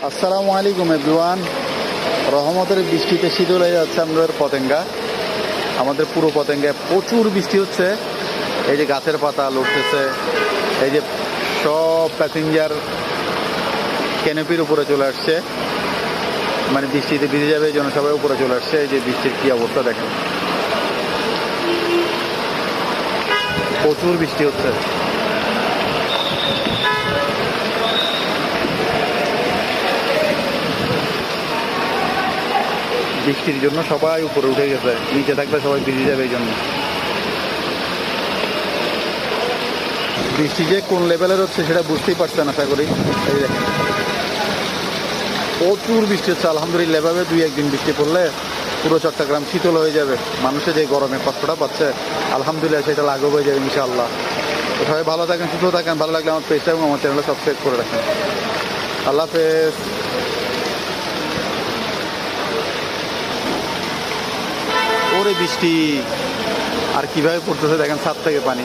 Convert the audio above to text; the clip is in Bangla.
আসসালামু আলাইকুম এভরিওয়ান। রহমতের বৃষ্টিতে শীতল হয়ে যাচ্ছে আমাদের পতেঙ্গা। আমাদের পুরো পতেঙ্গায় প্রচুর বৃষ্টি হচ্ছে। এই যে গাছের পাতা লড়তেছে, এই যে সব প্যাসেঞ্জার ক্যানোপির উপরে চলে আসছে, মানে বৃষ্টিতে ভিজে যাবে এই জন্য সবাই উপরে চলে আসছে। এই যে বৃষ্টির কি অবস্থা দেখেন, প্রচুর বৃষ্টি হচ্ছে। বৃষ্টির জন্য সবাই উপরে উঠে গেছে, নিচে থাকলে সবাই ভিজে যাবে এই জন্য। বৃষ্টি যে কোন লেভেলের হচ্ছে সেটা বুঝতেই পারছেন আশা করি। এই দেখেন প্রচুর বৃষ্টি হচ্ছে। আলহামদুলিল্লাহ এভাবে 2-1 দিন বৃষ্টি পড়লে পুরো চট্টগ্রাম শীতল হয়ে যাবে। মানুষের যে গরমে কষ্টটা পাচ্ছে আলহামদুলিল্লাহ সেটা লাঘব হয়ে যাবে ইনশাআল্লাহ। তো সবাই ভালো থাকেন, সুস্থ থাকেন। ভালো লাগলে আমার পেজটা এবং আমার চ্যানেলটা সাবস্ক্রাইব করে রাখেন। আল্লাহ হাফেজ। ওরে বৃষ্টি আর কিভাবে পড়তেছে দেখেন, ছাদ থেকে পানি।